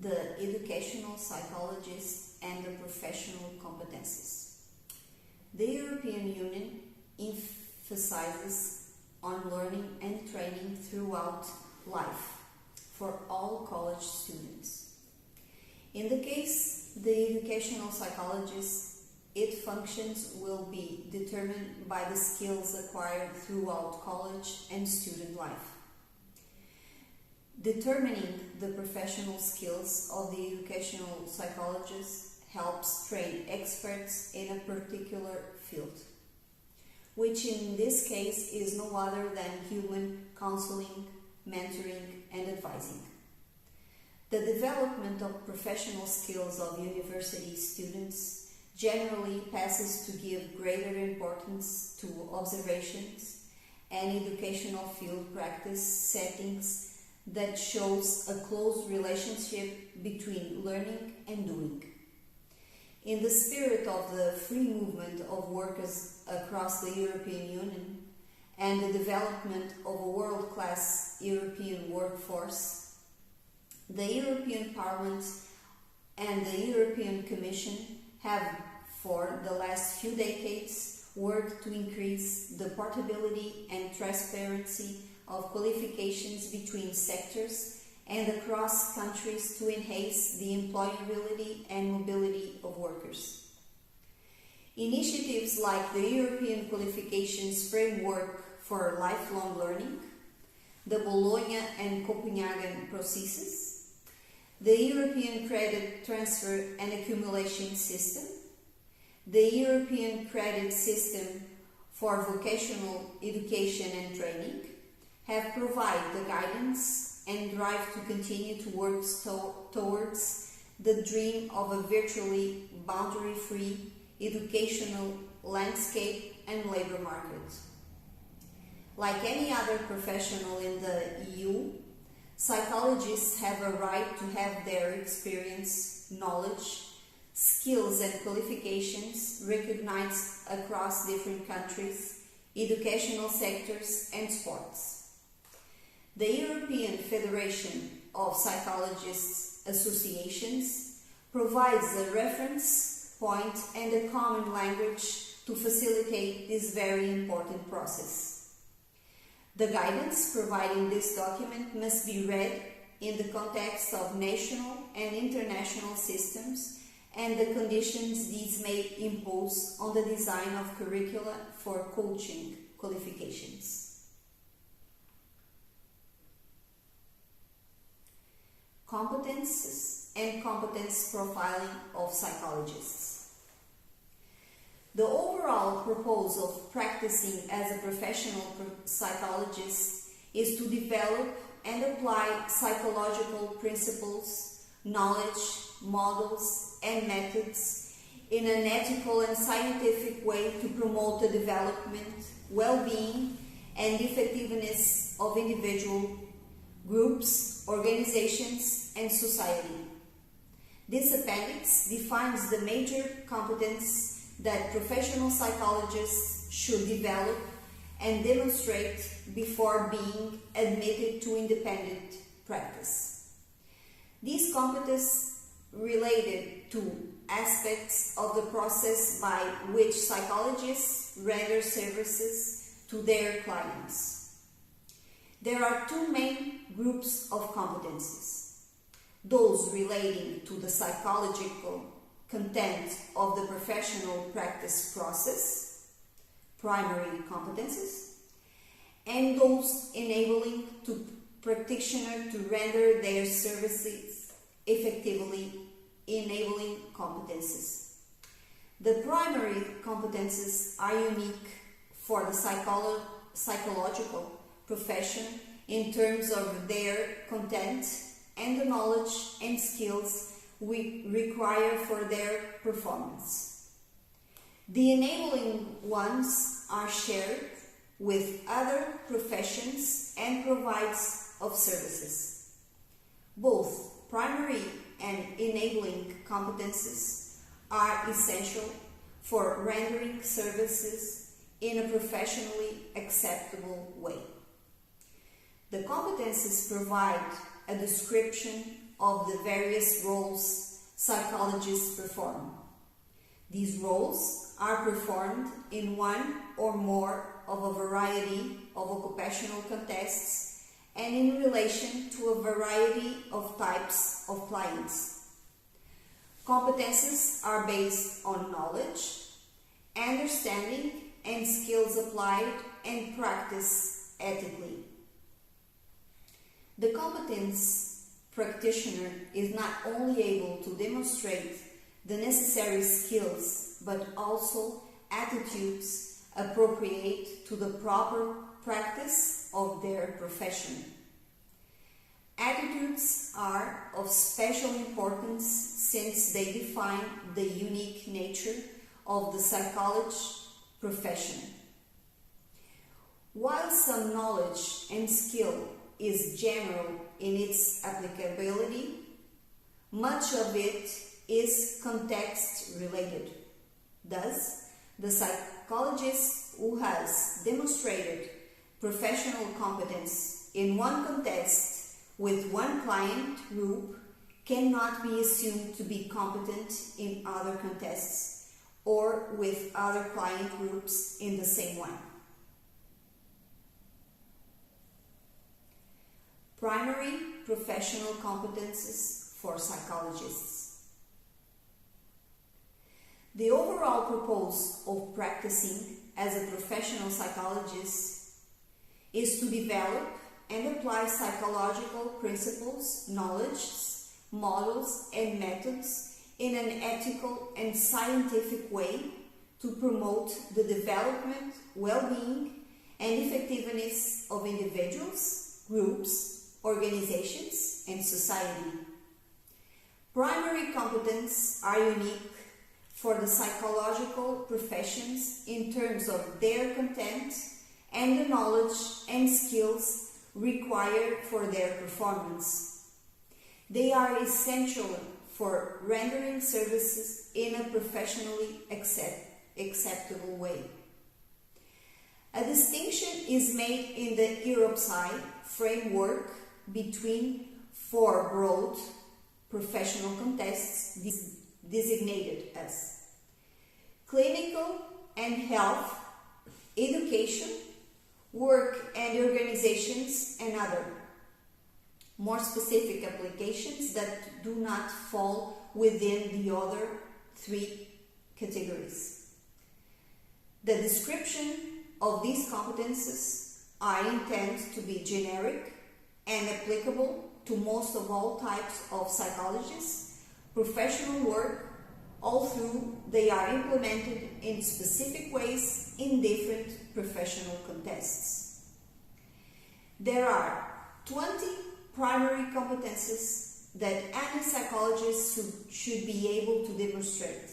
the educational psychologists and the professional competences. The European Union emphasizes on learning and training throughout life for all college students. In the case the educational psychologist, its functions will be determined by the skills acquired throughout college and student life. Determining the professional skills of the educational psychologist helps train experts in a particular field, which in this case is no other than human counseling, mentoring, and advising. The development of professional skills of university students generally passes to give greater importance to observations and educational field practice settings that shows a close relationship between learning and doing. In the spirit of the free movement of workers across the European Union and the development of a world-class European workforce, the European Parliament and the European Commission have, for the last few decades, worked to increase the portability and transparency of qualifications between sectors and across countries to enhance the employability and mobility of workers. Initiatives like the European Qualifications Framework for Lifelong Learning, the Bologna and Copenhagen processes, the European Credit Transfer and Accumulation System, the European Credit System for Vocational Education and Training have provided the guidance and drive to continue to work towards the dream of a virtually boundary-free educational landscape and labor market. Like any other professional in the EU, psychologists have a right to have their experience, knowledge, skills and qualifications recognized across different countries, educational sectors and sports. The European Federation of Psychologists Associations provides a reference point and a common language to facilitate this very important process. The guidance providing this document must be read in the context of national and international systems and the conditions these may impose on the design of curricula for coaching qualifications. Competences and competence profiling of psychologists. The overall purpose of practicing as a professional psychologist is to develop and apply psychological principles, knowledge, models, and methods in an ethical and scientific way to promote the development, well-being, and effectiveness of individual groups, organizations, and society. This appendix defines the major competence that professional psychologists should develop and demonstrate before being admitted to independent practice. These competences related to aspects of the process by which psychologists render services to their clients. There are two main groups of competencies: those relating to the psychological content of the professional practice process, primary competences, and those enabling to practitioner to render their services effectively, enabling competences. The primary competences are unique for the psychological profession in terms of their content and the knowledge and skills we require for their performance. The enabling ones are shared with other professions and provides of services. Both primary and enabling competences are essential for rendering services in a professionally acceptable way. The competences provide a description of the various roles psychologists perform. These roles are performed in one or more of a variety of occupational contexts and in relation to a variety of types of clients. Competences are based on knowledge, understanding, and skills applied and practiced ethically. The competence practitioner is not only able to demonstrate the necessary skills but also attitudes appropriate to the proper practice of their profession. Attitudes are of special importance since they define the unique nature of the psychology profession. While some knowledge and skill is general in its applicability, much of it is context related. Thus, the psychologist who has demonstrated professional competence in one context with one client group cannot be assumed to be competent in other contexts or with other client groups in the same one. Primary professional competences for psychologists. The overall purpose of practicing as a professional psychologist is to develop and apply psychological principles, knowledge, models, and methods in an ethical and scientific way to promote the development, well-being, and effectiveness of individuals, groups, organizations, and society. Primary competence are unique for the psychological professions in terms of their content and the knowledge and skills required for their performance. They are essential for rendering services in a professionally acceptable way. A distinction is made in the EuroPsy framework between four broad professional contexts designated as clinical and health, education, work and organizations, and other more specific applications that do not fall within the other three categories. The description of these competences are intended to be generic and applicable to most of all types of psychologists, professional work, although they are implemented in specific ways in different professional contexts. There are 20 primary competences that any psychologist should be able to demonstrate.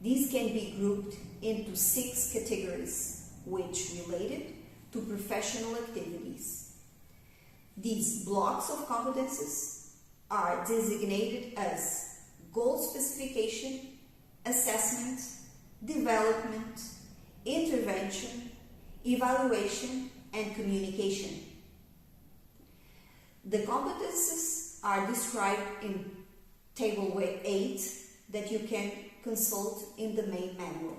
These can be grouped into 6 categories, which related to professional activities. These blocks of competences are designated as goal specification, assessment, development, intervention, evaluation, and communication. The competences are described in Table 8 that you can consult in the main manual.